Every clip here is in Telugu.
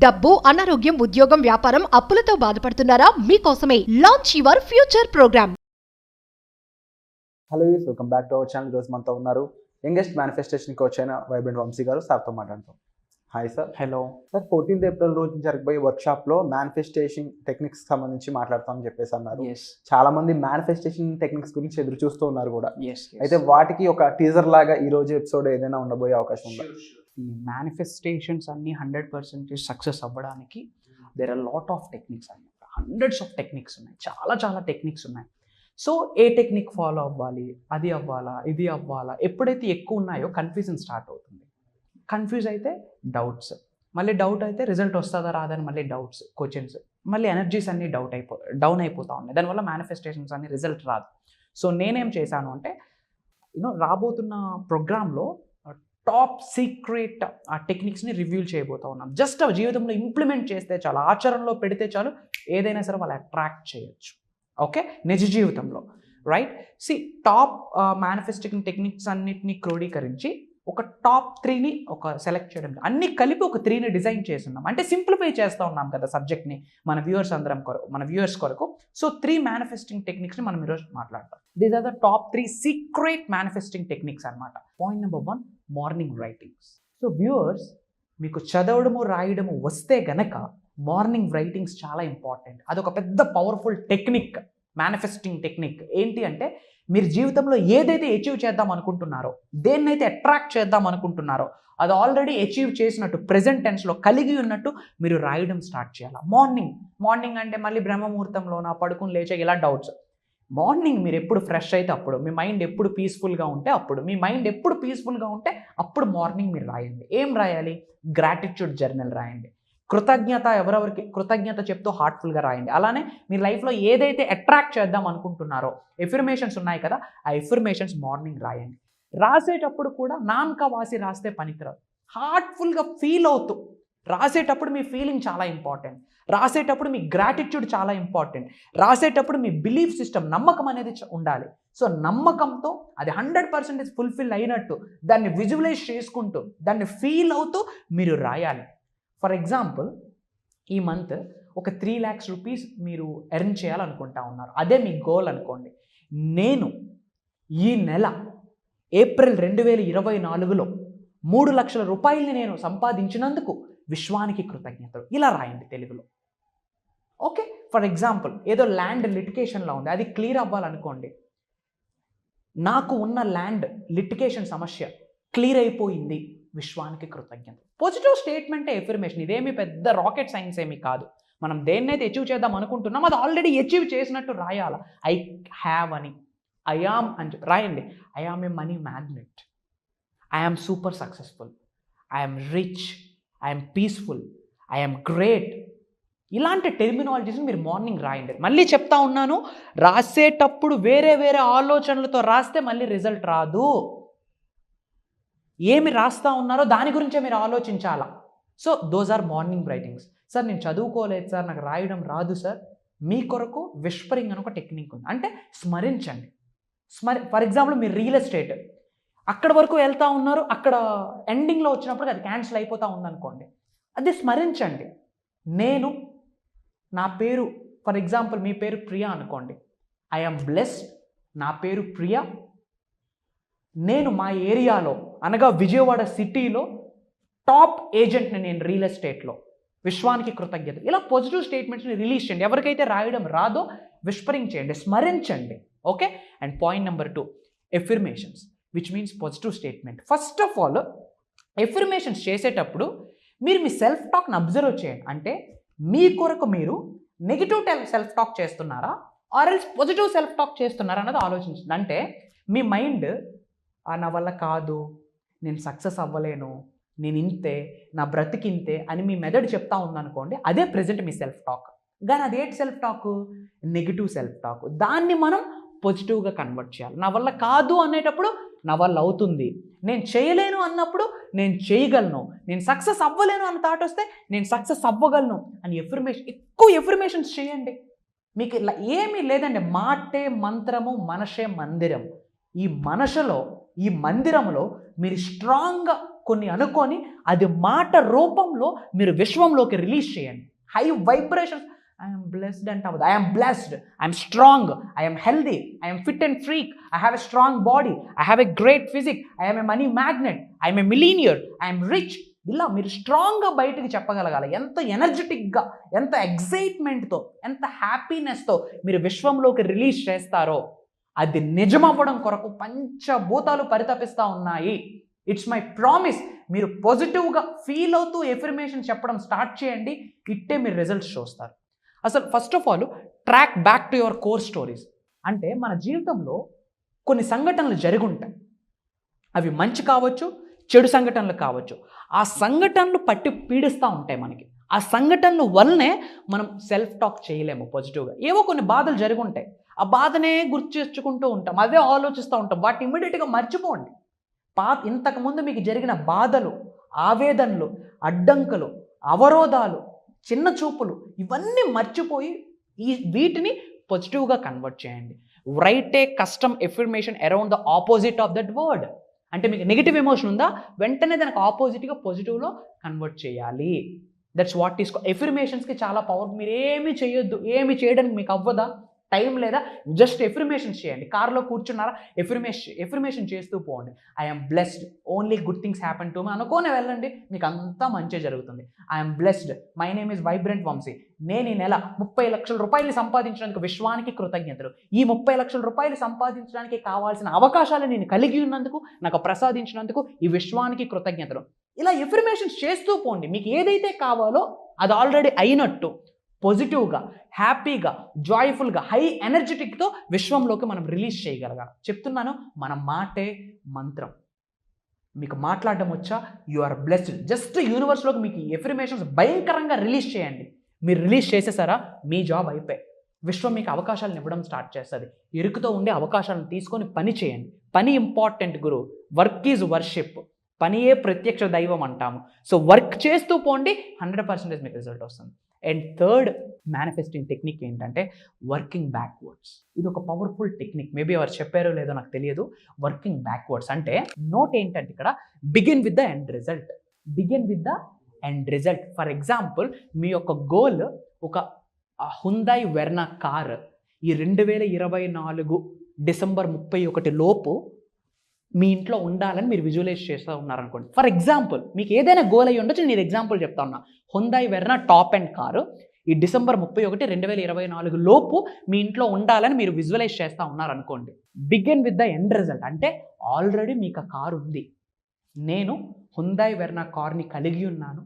డబ్బు, అనారోగ్యం, ఉద్యోగం, వ్యాపారం, అప్పులతో బాధపడుతున్నారా? మీకోసమే launch your future programme. Hello యూస్, welcome back to our channel. ఈరోజు మనతో ఉన్నారు యంగెస్ట్ మేనిఫెస్టేషన్ కోచ్ అయిన వైబ్రెంట్ వంశీ గారు. సార్తో మాట్లాడతాం. Hi sir. Hello sir, 14th April రోజు జరగబోయే వర్క్షాప్లో మేనిఫెస్టేషన్ టెక్నిక్స్ సంబంధించి మాట్లాడతామని చెప్పేసి అన్నారు. చాలా మంది మేనిఫెస్టేషన్ టెక్నిక్స్ గురించి ఎదురు చూస్తూ ఉన్నారు కూడా. అయితే వాటికి ఒక టీజర్ లాగా ఈ రోజు ఎపిసోడ్ ఏదైనా ఉండబోయే అవకాశం ఉందా? ఈ మేనిఫెస్టేషన్స్ అన్ని 100% సక్సెస్ అవ్వడానికి there are lot of techniques అన్నమాట. హండ్రెడ్స్ ఆఫ్ టెక్నిక్స్ ఉన్నాయి, చాలా టెక్నిక్స్ ఉన్నాయి. సో ఏ టెక్నిక్ ఫాలో అవ్వాలి, అది అవ్వాలా, ఇది అవ్వాలా, ఎప్పుడైతే ఎక్కువ ఉన్నాయో కన్ఫ్యూజన్ స్టార్ట్ అవుతుంది. కన్ఫ్యూజ్ అయితే డౌట్స్, మళ్ళీ డౌట్ అయితే రిజల్ట్ వస్తుందా రాదని మళ్ళీ డౌట్స్, క్వశ్చన్స్, మళ్ళీ ఎనర్జీస్ అన్నీ డౌన్ అయిపోతూ ఉన్నాయి. దానివల్ల మేనిఫెస్టేషన్స్ అన్ని రిజల్ట్ రాదు. సో నేనేం చేశాను అంటే, రాబోతున్న ప్రోగ్రాంలో టాప్ సీక్రెట్ ఆ టెక్నిక్స్ని రివ్యూ చేయబోతూ ఉన్నాం. జస్ట్ ఆ జీవితంలో ఇంప్లిమెంట్ చేస్తే చాలు, ఆచరణలో పెడితే చాలు, ఏదైనా సరే వాళ్ళు అట్రాక్ట్ చేయొచ్చు. ఓకే, నిజ జీవితంలో రైట్. టాప్ మేనిఫెస్టింగ్ టెక్నిక్స్ అన్నిటిని క్రోడీకరించి ఒక టాప్ 3ని ఒక సెలెక్ట్ చేయడం, అన్ని కలిపి ఒక 3ని డిజైన్ చేస్తున్నాం. అంటే సింప్లిఫై చేస్తూ ఉన్నాం కదా సబ్జెక్ట్ని మన వ్యూవర్స్ కొరకు. సో 3 మేనిఫెస్టింగ్ టెక్నిక్స్ని మనం ఈరోజు మాట్లాడతాం. These are the top 3 secret manifesting techniques అనమాట. Point number 1, morning writings. So viewers, మీకు చదవడము రాయడము వస్తే గనక మార్నింగ్ రైటింగ్స్ చాలా ఇంపార్టెంట్. అదొక పెద్ద పవర్ఫుల్ టెక్నిక్, మేనిఫెస్టింగ్ టెక్నిక్. ఏంటి అంటే, మీరు జీవితంలో ఏదైతే అచీవ్ చేద్దాం అనుకుంటున్నారో, దేన్నైతే అట్రాక్ట్ చేద్దాం అనుకుంటున్నారో, అది ఆల్రెడీ అచీవ్ చేసినట్టు ప్రెజెంట్ టెన్స్లో కలిగి ఉన్నట్టు మీరు రాయడం స్టార్ట్ చేయాలి. మార్నింగ్ అంటే మళ్ళీ బ్రహ్మముహూర్తంలోనా, పడుకుని లేచే ఇలా డౌట్స్. మార్నింగ్ మీరు ఎప్పుడు ఫ్రెష్ అయితే అప్పుడు, మీ మైండ్ ఎప్పుడు పీస్ఫుల్గా ఉంటే అప్పుడు, అప్పుడు మార్నింగ్ మీరు రాయండి. ఏం రాయాలి? గ్రాటిట్యూడ్ జర్నల్ రాయండి. ఎవరెవరికి కృతజ్ఞత చెప్తూ హార్ట్ఫుల్గా రాయండి. అలానే మీ లైఫ్లో ఏదైతే అట్రాక్ట్ చేద్దాం అనుకుంటున్నారో ఎఫర్మేషన్స్ ఉన్నాయి కదా, ఆ ఎఫర్మేషన్స్ మార్నింగ్ రాయండి. రాసేటప్పుడు కూడా నామకవాసి రాస్తే పనికిరాదు. హార్ట్ఫుల్గా ఫీల్ అవుతూ రాసేటప్పుడు మీ ఫీలింగ్ చాలా ఇంపార్టెంట్. రాసేటప్పుడు మీ గ్రాటిట్యూడ్ చాలా ఇంపార్టెంట్. రాసేటప్పుడు మీ బిలీఫ్ సిస్టమ్, నమ్మకం అనేది ఉండాలి. సో నమ్మకంతో అది 100% ఫుల్ఫిల్ అయినట్టు దాన్ని విజువలైజ్ చేసుకుంటూ, దాన్ని ఫీల్ అవుతూ మీరు రాయాలి. ఫర్ ఎగ్జాంపుల్, ఈ మంత్ ఒక 3 lakhs రూపీస్ మీరు ఎర్న్ చేయాలనుకుంటా ఉన్నారు. అదే మీ గోల్ అనుకోండి. నేను ఈ నెల ఏప్రిల్ 2024లో 3 లక్షల రూపాయలని నేను సంపాదించినందుకు విశ్వానికి కృతజ్ఞతలు, ఇలా రాయండి తెలుగులో. ఓకే, ఫర్ ఎగ్జాంపుల్, ఏదో ల్యాండ్ లిటికేషన్లో ఉంది, అది క్లియర్ అవ్వాలనుకోండి. నాకు ఉన్న ల్యాండ్ లిటికేషన్ సమస్య క్లియర్ అయిపోయింది, విశ్వానికి కృతజ్ఞతలు. పాజిటివ్ స్టేట్మెంటే ఎఫర్మేషన్. ఇదేమి పెద్ద రాకెట్ సైన్స్ ఏమీ కాదు. మనం దేన్నైతే అచీవ్ చేద్దాం అనుకుంటున్నాం అది ఆల్రెడీ అచీవ్ చేసినట్టు రాయాల. ఐ హ్యావ్ అని, ఐ ఆమ్ అని చెప్పి రాయండి. I am a money magnet, I am super successful, I am rich, I am peaceful, I am great. ఇలాంటి టెర్మినాలజీస్ని మీరు మార్నింగ్ రాయండి. మళ్ళీ చెప్తా ఉన్నాను, రాసేటప్పుడు వేరే ఆలోచనలతో రాస్తే మళ్ళీ రిజల్ట్ రాదు. ఏమి రాస్తా ఉన్నారో దాని గురించే మీరు ఆలోచించాలా. So those are morning writings. Sir, నేను చదువుకోలేదు సార్, నాకు రాయడం రాదు సార్, మీ కొరకు విస్పరింగ్ అని ఒక టెక్నిక్ ఉంది. అంటే స్మరించండి. ఫర్ ఎగ్జాంపుల్, మీరు రియల్ ఎస్టేట్ అక్కడ వరకు వెళ్తూ ఉన్నారు, అక్కడ ఎండింగ్లో వచ్చినప్పుడు అది క్యాన్సిల్ అయిపోతూ ఉందనుకోండి, అది స్మరించండి. నా పేరు, ఫర్ ఎగ్జాంపుల్ మీ పేరు ప్రియా అనుకోండి. ఐ ఆమ్ బ్లెస్డ్, నా పేరు ప్రియా, నేను మా ఏరియాలో అనగా విజయవాడ సిటీలో టాప్ ఏజెంట్ని, నేను రియల్ ఎస్టేట్లో, విశ్వానికి కృతజ్ఞత. ఇలా పాజిటివ్ స్టేట్మెంట్స్ని రిలీజ్ చేయండి. ఎవరికైతే రాయడం రాదో విస్పరింగ్ చేయండి, స్మరించండి. Okay. And point number 2, affirmations, which means positive statement. First of all, affirmations చేసేటప్పుడు మీరు మీ సెల్ఫ్ టాక్ని అబ్జర్వ్ చేయండి. అంటే మీ కొరకు మీరు నెగిటివ్ సెల్ఫ్ టాక్ చేస్తున్నారా, or else positive self talk చేస్తున్నారా అన్నది ఆలోచించండి. అంటే మీ మైండ్, నా వల్ల కాదు, నేను సక్సెస్ అవ్వలేను, నేను ఇంతే, నా బ్రతికింతే అని మీ మెదడు చెప్తా ఉందనుకోండి, అదే ప్రెజెంట్ మీ సెల్ఫ్ టాక్. కానీ అదేంటి self talk? Negative self talk. దాన్ని మనం పాజిటివ్గా కన్వర్ట్ చేయాలి. నా వల్ల కాదు అనేటప్పుడు నా వల్ల అవుతుంది, నేను చేయలేను అన్నప్పుడు నేను చేయగలను, నేను సక్సెస్ అవ్వలేను అన్న థాట్ వస్తే నేను సక్సెస్ అవ్వగలను అని ఎక్కువ ఎఫర్మేషన్స్ చేయండి. మీకు ఇలా ఏమీ లేదండి. మాటే మంత్రము, మనషే మందిరం. ఈ మనషలో, ఈ మందిరంలో మీరు స్ట్రాంగ్గా కొన్ని అనుకొని అది మాట రూపంలో మీరు విశ్వంలోకి రిలీజ్ చేయండి. High vibrations. ఐఎమ్ బ్లెస్డ్ అంటే అవ్వదు. I'm blessed, I'm strong, I'm healthy, I'm fit and freak, I have a strong body, I have a great physique, I'm a money magnet, I'm a millionaire, I'm rich. ఇలా మీరు స్ట్రాంగ్గా బయటకు చెప్పగలగాలి. ఎంత ఎనర్జెటిక్గా, ఎంత ఎగ్జైట్మెంట్తో, ఎంత హ్యాపీనెస్తో మీరు విశ్వంలోకి రిలీజ్ చేస్తారో అది నిజమవ్వడం కొరకు పంచభూతాలు పరితపిస్తూ ఉన్నాయి. It's my promise. మీరు పాజిటివ్గా ఫీల్ అవుతూ ఎఫర్మేషన్ చెప్పడం స్టార్ట్ చేయండి. ఇట్టే మీరు రిజల్ట్స్ చూస్తారు. అసలు first of all track back to your core stories. అంటే మన జీవితంలో కొన్ని సంఘటనలు జరుగుంటాయి. అవి మంచి కావచ్చు, చెడు సంఘటనలు కావచ్చు. ఆ సంఘటనలు పట్టి పీడిస్తూ ఉంటాయి మనకి. ఆ సంఘటనల వల్లనే మనం సెల్ఫ్ టాక్ చేయలేము పాజిటివ్గా. ఏవో కొన్ని బాధలు జరిగి ఉంటాయి. ఆ బాధనే గుర్తు చేసుకుంటూ ఉంటాం, అదే ఆలోచిస్తూ ఉంటాం. వాటిని ఇమ్మీడియట్గా మర్చిపోండి. ఇంతకుముందు మీకు జరిగిన బాధలు, ఆవేదనలు, అడ్డంకులు, అవరోధాలు, చిన్న చూపులు ఇవన్నీ మర్చిపోయి వీటిని పాజిటివ్గా కన్వర్ట్ చేయండి. Right A custom affirmation around the opposite of that word. అంటే మీకు నెగిటివ్ ఎమోషన్ ఉందా, వెంటనే దానికి ఆపోజిట్గా పాజిటివ్లో కన్వర్ట్ చేయాలి. దట్స్ వాట్ ఈస్ ఎఫర్మేషన్స్కి చాలా పవర్. మీరు ఏమీ చేయొద్దు. ఏమి చేయడానికి మీకు అవ్వదా, టైం లేదా, జస్ట్ ఎఫర్మేషన్స్ చేయండి. కార్లో కూర్చున్నారా, ఎఫర్మేషన్ చేస్తూ పోండి. I'm blessed, only good things happen to me అనుకోనే వెళ్ళండి. మీకు అంతా మంచి జరుగుతుంది. I'm blessed, my name is vibrant Vamshi. నేను ఈ నెల 30 లక్షల రూపాయలు సంపాదించడానికి విశ్వానికి కృతజ్ఞతలు. ఈ 30 లక్షల రూపాయలు సంపాదించడానికి కావాల్సిన అవకాశాలు నేను కలిగి ఉన్నందుకు, నాకు ప్రసాదించినందుకు ఈ విశ్వానికి కృతజ్ఞతలు. ఇలా ఎఫర్మేషన్స్ చేస్తూ పోండి. మీకు ఏదైతే కావాలో అది ఆల్రెడీ అయినట్టు పాజిటివ్గా, హ్యాపీగా, జాయ్ఫుల్గా, హై ఎనర్జెటిక్తో విశ్వంలోకి మనం రిలీజ్ చేయగలగాలి. చెప్తున్నాను, మన మాటే మంత్రం. మీకు మాట్లాడడం వచ్చా, యు ఆర్ బ్లెస్డ్. జస్ట్ యూనివర్స్లోకి మీకు ఎఫర్మేషన్స్ భయంకరంగా రిలీజ్ చేయండి. మీరు రిలీజ్ చేసేసారా, మీ జాబ్ అయిపోయి విశ్వం మీకు అవకాశాలను ఇవ్వడం స్టార్ట్ చేస్తుంది. ఇరుకుతో ఉండే అవకాశాలను తీసుకొని పని చేయండి. పని ఇంపార్టెంట్ గురు. Work is worship. పనియే ప్రత్యక్ష దైవం అంటాము. సో వర్క్ చేస్తూ పోండి, 100% మీకు రిజల్ట్ వస్తుంది. అండ్ థర్డ్ మేనిఫెస్టింగ్ టెక్నిక్ ఏంటంటే వర్కింగ్ బ్యాక్వర్డ్స్. ఇది ఒక పవర్ఫుల్ టెక్నిక్. మేబీ ఎవరు చెప్పారో లేదో నాకు తెలియదు. వర్కింగ్ బ్యాక్వర్డ్స్ అంటే నోట్ ఏంటంటే ఇక్కడ begin with the end result. Begin with the end result. For example, మీ యొక్క గోల్ ఒక హుందాయ్ వెర్నా కార్ ఈ 2024 డిసెంబర్ 31 లోపు మీ ఇంట్లో ఉండాలని మీరు విజువలైజ్ చేస్తూ ఉన్నారనుకోండి. ఫర్ ఎగ్జాంపుల్, మీకు ఏదైనా గోల్ అయ్యి ఉండొచ్చు. నేను ఎగ్జాంపుల్ చెప్తా ఉన్నా. హుందాయ్ వెర్నా టాప్ అండ్ కారు ఈ డిసెంబర్ 31, 2024 లోపు మీ ఇంట్లో ఉండాలని మీరు విజువలైజ్ చేస్తూ ఉన్నారనుకోండి. Begin with the end result అంటే ఆల్రెడీ మీకు ఆ కారు ఉంది. నేను హుందాయ్ వెర్నా కార్ని కలిగి ఉన్నాను.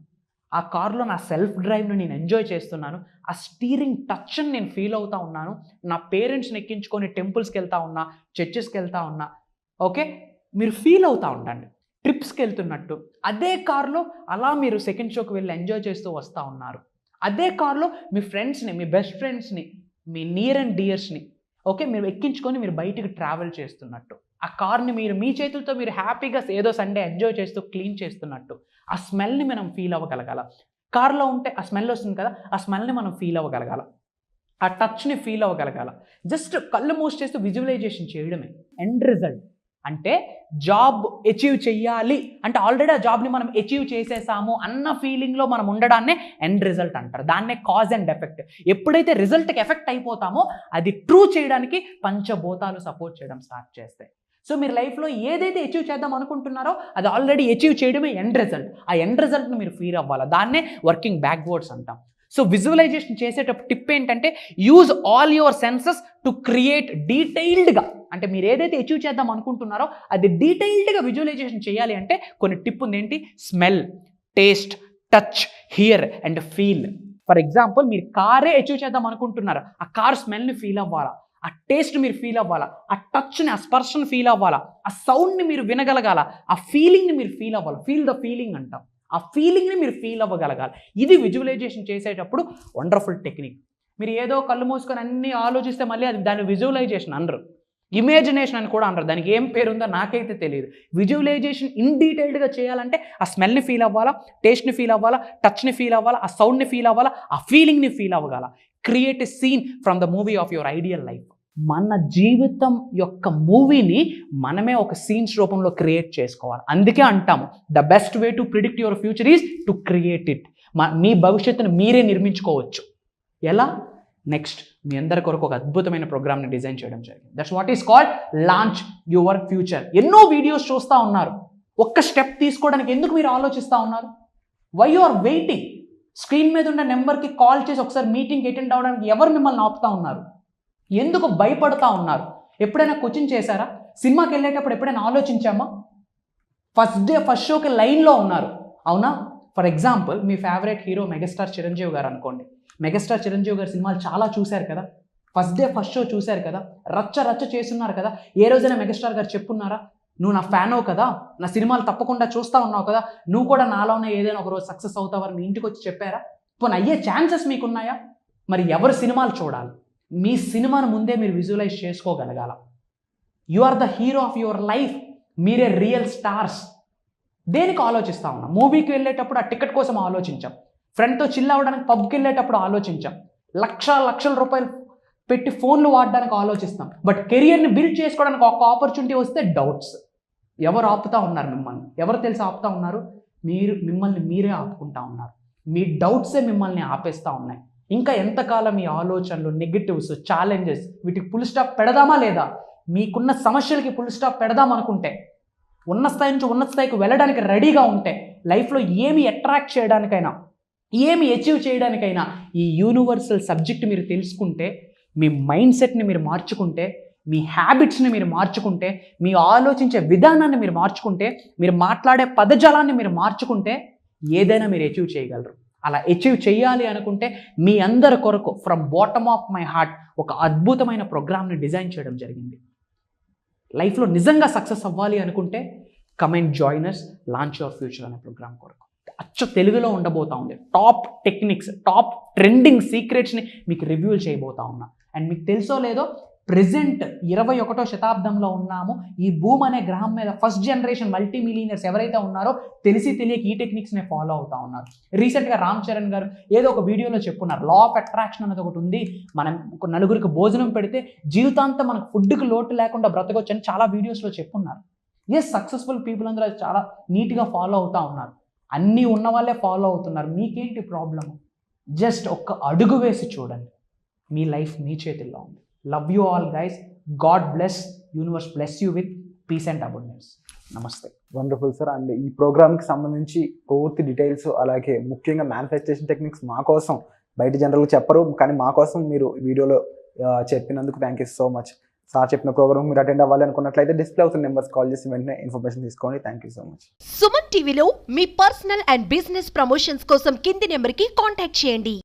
ఆ కార్లో నా సెల్ఫ్ డ్రైవ్ను నేను ఎంజాయ్ చేస్తున్నాను. ఆ స్టీరింగ్ టచ్ని నేను ఫీల్ అవుతూ ఉన్నాను. నా పేరెంట్స్ని ఎక్కించుకొని టెంపుల్స్కి వెళ్తా ఉన్నా, చర్చెస్కి వెళ్తా ఉన్నా. ఓకే, మీరు ఫీల్ అవుతూ ఉండండి ట్రిప్స్కి వెళ్తున్నట్టు. అదే కార్లో అలా మీరు సెకండ్ షోకి వెళ్ళి ఎంజాయ్ చేస్తూ వస్తూ ఉన్నారు. అదే కార్లో మీ ఫ్రెండ్స్ని, మీ బెస్ట్ ఫ్రెండ్స్ని, మీ నియర్ అండ్ డియర్స్ని ఓకే మీరు ఎక్కించుకొని మీరు బయటికి ట్రావెల్ చేస్తున్నట్టు. ఆ కార్ని మీరు మీ చేతులతో మీరు హ్యాపీగా ఏదో సండే ఎంజాయ్ చేస్తూ క్లీన్ చేస్తున్నట్టు. ఆ స్మెల్ని మనం ఫీల్ అవ్వగలగాల. కార్లో ఉంటే ఆ స్మెల్ వస్తుంది కదా, ఆ స్మెల్ని మనం ఫీల్ అవ్వగలగాల. ఆ టచ్ని ఫీల్ అవ్వగలగాల. జస్ట్ కళ్ళు మూసి చేస్తూ విజువలైజేషన్ చేయడమే. ఎండ్ రిజల్ట్ అంటే జాబ్ అచీవ్ చెయ్యాలి అంటే ఆల్రెడీ ఆ జాబ్ని మనం అచీవ్ చేసేసాము అన్న ఫీలింగ్లో మనం ఉండడాన్నే ఎండ్ రిజల్ట్ అంటారు. దాన్నే కాజ్ అండ్ ఎఫెక్ట్. ఎప్పుడైతే రిజల్ట్కి ఎఫెక్ట్ అయిపోతామో అది ట్రూ చేయడానికి పంచభూతాలు సపోర్ట్ చేయడం స్టార్ట్ చేస్తాయి. సో మీరు లైఫ్లో ఏదైతే అచీవ్ చేద్దాం అనుకుంటున్నారో అది ఆల్రెడీ అచీవ్ చేయడమే ఎండ్ రిజల్ట్. ఆ ఎండ్ రిజల్ట్ని మీరు ఫీల్ అవ్వాలి. దాన్నే వర్కింగ్ బ్యాక్వర్డ్స్ అంటాం. సో విజువలైజేషన్ చేసేటప్పుడు టిప్ ఏంటంటే use all your senses to create డీటెయిల్డ్గా. అంటే మీరు ఏదైతే అచీవ్ చేద్దాం అనుకుంటున్నారో అది డీటెయిల్డ్గా విజువలైజేషన్ చేయాలి అంటే కొన్ని టిప్ ఉంది. ఏంటి? Smell, taste, touch, here and feel. For example, మీరు కారే అచీవ్ చేద్దాం అనుకుంటున్నారు. ఆ కార్ స్మెల్ని ఫీల్ అవ్వాలా, ఆ టేస్ట్ మీరు ఫీల్ అవ్వాలా, ఆ టచ్ని, ఆ స్పర్శని ఫీల్ అవ్వాలా, ఆ సౌండ్ని మీరు వినగలగాల, ఆ ఫీలింగ్ని మీరు ఫీల్ అవ్వాలి. ఫీల్ ద ఫీలింగ్ అంటాం. ఆ ఫీలింగ్ని మీరు ఫీల్ అవ్వగలగాలి. ఇది విజువలైజేషన్ చేసేటప్పుడు వండర్ఫుల్ టెక్నిక్. మీరు ఏదో కళ్ళు మూసుకొని అన్నీ ఆలోచిస్తే మళ్ళీ అది దాన్ని విజువలైజేషన్ అనరు, ఇమేజినేషన్ అని కూడా అనరు. దానికి ఏం పేరు ఉందో నాకైతే తెలియదు. విజువలైజేషన్ ఇన్ డీటెయిల్డ్గా చేయాలంటే ఆ స్మెల్ని ఫీల్ అవ్వాలా, టేస్ట్ని ఫీల్ అవ్వాలా, టచ్ని ఫీల్ అవ్వాలా, ఆ సౌండ్ని ఫీల్ అవ్వాలా, ఆ ఫీలింగ్ని ఫీల్ అవ్వగల. Create a scene from the movie of your ideal life. మన జీవితం యొక్క మూవీని మనమే ఒక సీన్స్ రూపంలో క్రియేట్ చేసుకోవాలి. అందుకే అంటాము the best way to predict your future is to create it. మీ భవిష్యత్తును మీరే నిర్మించుకోవచ్చు. ఎలా? నెక్స్ట్ మీ అందరి కొరకు ఒక అద్భుతమైన ప్రోగ్రామ్ని డిజైన్ చేయడం జరిగింది. That's what is called launch your future. ఎన్నో వీడియోస్ చూస్తూ ఉన్నారు, ఒక్క స్టెప్ తీసుకోవడానికి ఎందుకు మీరు ఆలోచిస్తూ ఉన్నారు? Why you are waiting? Screen మీద ఉన్న నెంబర్కి కాల్ చేసి ఒకసారి మీటింగ్ అటెండ్ అవ్వడానికి ఎవరు మిమ్మల్ని ఆపుతా ఉన్నారు? ఎందుకు భయపడతా ఉన్నారు? ఎప్పుడైనా కోచింగ్ చేశారా? సినిమాకి వెళ్ళేటప్పుడు ఎప్పుడైనా ఆలోచించామా? ఫస్ట్ షోకి లైన్లో ఉన్నారు, అవునా? For example me favourite hero megastar Chiranjeevi గారు అనుకోండి. మెగాస్టార్ చిరంజీవి గారి సినిమాలు చాలా చూశారు కదా, ఫస్ట్ షో చూశారు కదా, రచ్చ చేస్తున్నారు కదా. ఏ రోజైనా మెగాస్టార్ గారు చెప్పున్నారా, నువ్వు నా ఫ్యానో కదా, నా సినిమాలు తప్పకుండా చూస్తూ ఉన్నావు కదా, నువ్వు కూడా నాలోనే ఏదైనా ఒకరోజు సక్సెస్ అవుతావని మీ ఇంటికి వచ్చి చెప్పారా? పోనీ అయ్యే ఛాన్సెస్ మీకున్నాయా? మరి ఎవరి సినిమాలు చూడాలి? మీ సినిమాను ముందే మీరు విజువలైజ్ చేసుకోగలగాల. You are the hero of your life. మీరే రియల్ స్టార్స్. దేనికి ఆలోచిస్తూ ఉన్నాం? మూవీకి వెళ్ళేటప్పుడు ఆ టికెట్ కోసం ఆలోచించాం, ఫ్రెండ్తో చిల్ అవ్వడానికి పబ్కి వెళ్ళేటప్పుడు ఆలోచించాం, లక్షల రూపాయలు పెట్టి ఫోన్లు వాడడానికి ఆలోచిస్తాం. బట్ కెరియర్ని బిల్డ్ చేసుకోవడానికి ఒక ఆపర్చునిటీ వస్తే డౌట్స్. ఎవరు ఆపుతా ఉన్నారు మిమ్మల్ని? ఎవరు తెలిసి ఆపుతా ఉన్నారు? మిమ్మల్ని మీరే ఆపుకుంటా ఉన్నారు. మీ డౌట్సే మిమ్మల్ని ఆపేస్తూ ఉన్నాయి. ఇంకా ఎంతకాలం ఈ ఆలోచనలు, నెగిటివ్స్, ఛాలెంజెస్, వీటికి ఫుల్ స్టాప్ పెడదామా లేదా? మీకున్న సమస్యలకి ఫుల్ స్టాప్ పెడదాం అనుకుంటే, ఉన్న స్థాయి నుంచి ఉన్నత స్థాయికి వెళ్ళడానికి రెడీగా ఉంటే, లైఫ్లో ఏమి అట్రాక్ట్ చేయడానికైనా, ఏమి అచీవ్ చేయడానికైనా ఈ యూనివర్సల్ సబ్జెక్ట్ మీరు తెలుసుకుంటే, మీ మైండ్ సెట్ని మీరు మార్చుకుంటే, మీ హ్యాబిట్స్ని మీరు మార్చుకుంటే, మీ ఆలోచించే విధానాన్ని మీరు మార్చుకుంటే, మీరు మాట్లాడే పదజాలాన్ని మీరు మార్చుకుంటే ఏదైనా మీరు అచీవ్ చేయగలరు. అలా అచీవ్ చేయాలి అనుకుంటే మీ అందరి కొరకు from bottom of my heart ఒక అద్భుతమైన ప్రోగ్రామ్ని డిజైన్ చేయడం జరిగింది. లైఫ్లో నిజంగా సక్సెస్ అవ్వాలి అనుకుంటే come and join us launch your future అనే ప్రోగ్రామ్ కొరకు. అచ్చ తెలుగులో ఉండబోతా ఉంది. టాప్ టెక్నిక్స్, టాప్ ట్రెండింగ్ సీక్రెట్స్ని మీకు రివ్యూల్ చేయబోతా ఉన్నా. అండ్ మీకు తెలుసో లేదో, ప్రెజెంట్ 21వ శతాబ్దంలో ఉన్నాము. ఈ భూమి అనే గ్రహం మీద ఫస్ట్ జనరేషన్ మల్టీ మిలియనర్స్ ఎవరైతే ఉన్నారో తెలియక ఈ టెక్నిక్స్నే ఫాలో అవుతా ఉన్నారు. రీసెంట్గా రామ్ చరణ్ గారు ఏదో ఒక వీడియోలో చెప్పున్నారు, లా ఆఫ్ అట్రాక్షన్ అనేది ఒకటి ఉంది, మనం ఒక నలుగురికి భోజనం పెడితే జీవితాంతం మనకు ఫుడ్కి లోటు లేకుండా బ్రతకొచ్చు అని చాలా వీడియోస్లో చెప్పున్నారు. సక్సెస్ఫుల్ పీపుల్ అందరూ చాలా నీట్గా ఫాలో అవుతూ ఉన్నారు. అన్నీ ఉన్న వాళ్ళే ఫాలో అవుతున్నారు. మీకేంటి ప్రాబ్లము? జస్ట్ ఒక్క అడుగు వేసి చూడండి. మీ లైఫ్ మీ చేతుల్లో ఉంది. Love you all guys. God bless. Universe bless you with peace and abundance. నమస్తే. Wonderful sir. అండ్ ఈ ప్రోగ్రామ్కి సంబంధించి పూర్తి డీటెయిల్స్, అలాగే ముఖ్యంగా మేనిఫెస్టేషన్ టెక్నిక్స్ మా కోసం బయట జనరల్గా చెప్పరు, కానీ మా కోసం మీరు వీడియోలో చెప్పినందుకు thank you so much. Sir చెప్పిన ప్రోగ్రామ్ మీరు అటెండ్ అవ్వాలి అనుకున్నట్లయితే డిస్ప్లే అవుతున్న నెంబర్స్ కాల్ చేసి వెంటనే ఇన్ఫర్మేషన్ తీసుకోండి. Thank you so much. Suman టీవీలో మీ పర్సనల్ అండ్ బిజినెస్ ప్రమోషన్స్ కోసం కింది నెంబర్కి కాంటాక్ట్ చేయండి.